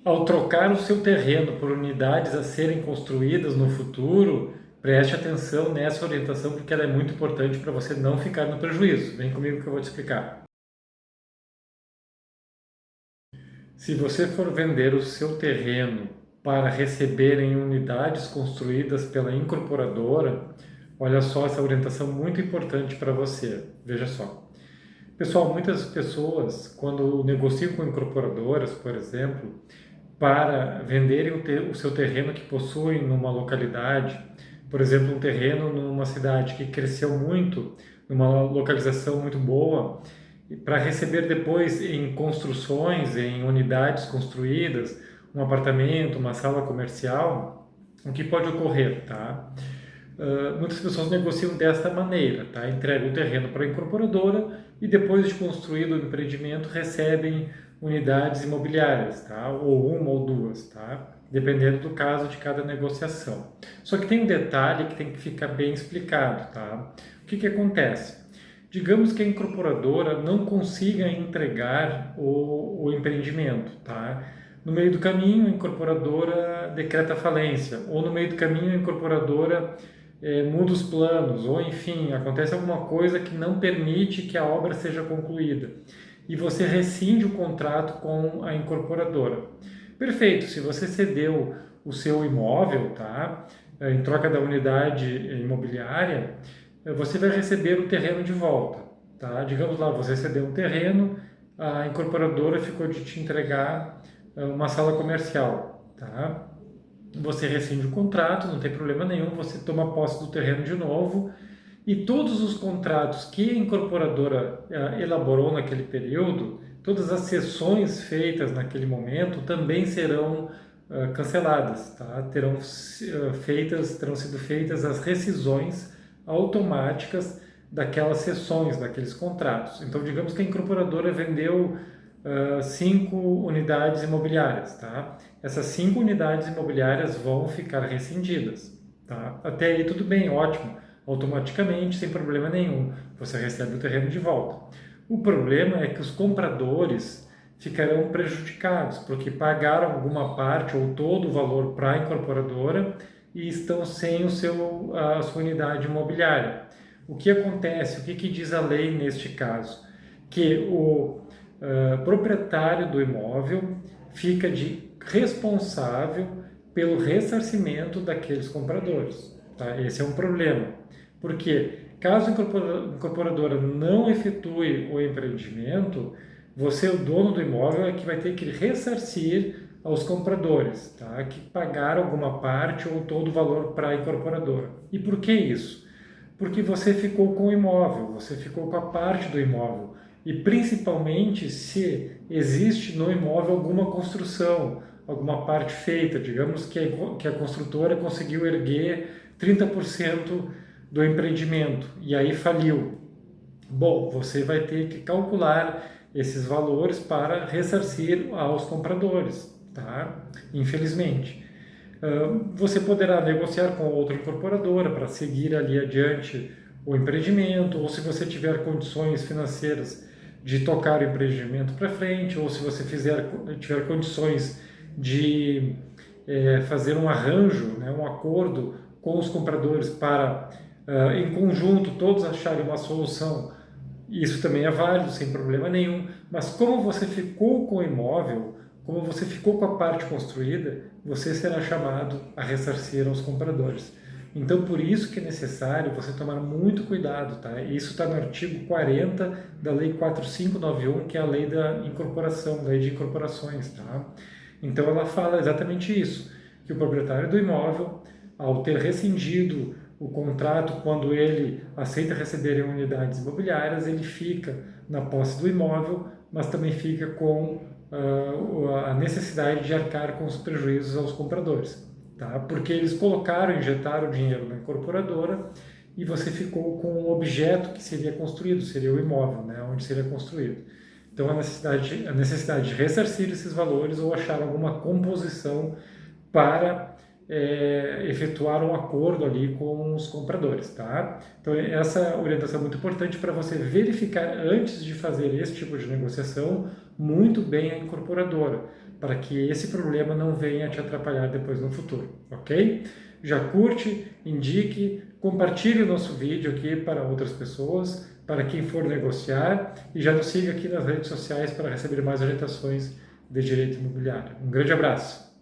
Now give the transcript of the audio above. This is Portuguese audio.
ao trocar o seu terreno por unidades a serem construídas no futuro, preste atenção nessa orientação porque ela é muito importante para você não ficar no prejuízo. Vem comigo que eu vou te explicar. Se você for vender o seu terreno para receber em unidades construídas pela incorporadora, olha só essa orientação muito importante para você. Veja só. Pessoal, muitas pessoas, quando negociam com incorporadoras, por exemplo, para venderem o seu terreno que possuem numa localidade, por exemplo, um terreno numa cidade que cresceu muito, numa localização muito boa, para receber depois em construções, em unidades construídas, um apartamento, uma sala comercial, o que pode ocorrer, tá? Muitas pessoas negociam desta maneira, tá? Entregam o terreno para a incorporadora e depois de construído o empreendimento recebem unidades imobiliárias, tá? Ou uma ou duas, tá? Dependendo do caso de cada negociação. Só que tem um detalhe que tem que ficar bem explicado, tá? O que acontece? Digamos que a incorporadora não consiga entregar o empreendimento, tá? No meio do caminho, a incorporadora decreta falência, ou no meio do caminho, a incorporadora muda os planos, ou enfim, acontece alguma coisa que não permite que a obra seja concluída. E você rescinde o contrato com a incorporadora. Perfeito, se você cedeu o seu imóvel, tá? Em troca da unidade imobiliária, você vai receber o terreno de volta, tá? Digamos lá, você cedeu um terreno, a incorporadora ficou de te entregar uma sala comercial, tá? Você rescinde o contrato, não tem problema nenhum, você toma posse do terreno de novo e todos os contratos que a incorporadora elaborou naquele período, todas as cessões feitas naquele momento também serão canceladas, tá? Terão sido feitas as rescisões automáticas daquelas cessões, daqueles contratos. Então, digamos que a incorporadora vendeu 5 unidades imobiliárias, tá? Essas 5 unidades imobiliárias vão ficar rescindidas, tá? Até aí tudo bem, ótimo, automaticamente, sem problema nenhum, você recebe o terreno de volta. O problema é que os compradores ficarão prejudicados, porque pagaram alguma parte ou todo o valor para a incorporadora e estão sem a sua unidade imobiliária. O que acontece? O que diz a lei neste caso? Que o proprietário do imóvel fica de responsável pelo ressarcimento daqueles compradores. Tá? Esse é um problema. Porque caso a incorporadora não efetue o empreendimento, você, o dono do imóvel, é que vai ter que ressarcir aos compradores, tá? Que pagaram alguma parte ou todo o valor para a incorporadora. E por que isso? Porque você ficou com o imóvel, você ficou com a parte do imóvel. E principalmente se existe no imóvel alguma construção, alguma parte feita, digamos que a construtora conseguiu erguer 30% do empreendimento e aí faliu. Bom, você vai ter que calcular esses valores para ressarcir aos compradores, tá? Infelizmente. Você poderá negociar com outra incorporadora para seguir ali adiante o empreendimento, ou se você tiver condições financeiras de tocar o empreendimento para frente, ou se você tiver condições de fazer um arranjo, né, um acordo com os compradores para, em conjunto, todos acharem uma solução. Isso também é válido, sem problema nenhum, mas como você ficou com o imóvel, como você ficou com a parte construída, você será chamado a ressarcir aos compradores. Então, por isso que é necessário você tomar muito cuidado, tá? Isso está no artigo 40 da Lei 4591, que é a lei da incorporação, lei de incorporações, tá? Então, ela fala exatamente isso, que o proprietário do imóvel, ao ter rescindido o contrato, quando ele aceita receber em unidades imobiliárias, ele fica na posse do imóvel, mas também fica com a necessidade de arcar com os prejuízos aos compradores, tá? Porque eles injetaram dinheiro na incorporadora e você ficou com o objeto que seria construído, seria o imóvel, né, onde seria construído. Então, a necessidade de ressarcir esses valores ou achar alguma composição para efetuar um acordo ali com os compradores, tá? Então, essa orientação é muito importante para você verificar, antes de fazer esse tipo de negociação, muito bem a incorporadora, para que esse problema não venha te atrapalhar depois no futuro, ok? Já curte, indique, compartilhe o nosso vídeo aqui para outras pessoas, para quem for negociar, e já nos siga aqui nas redes sociais para receber mais orientações de direito imobiliário. Um grande abraço!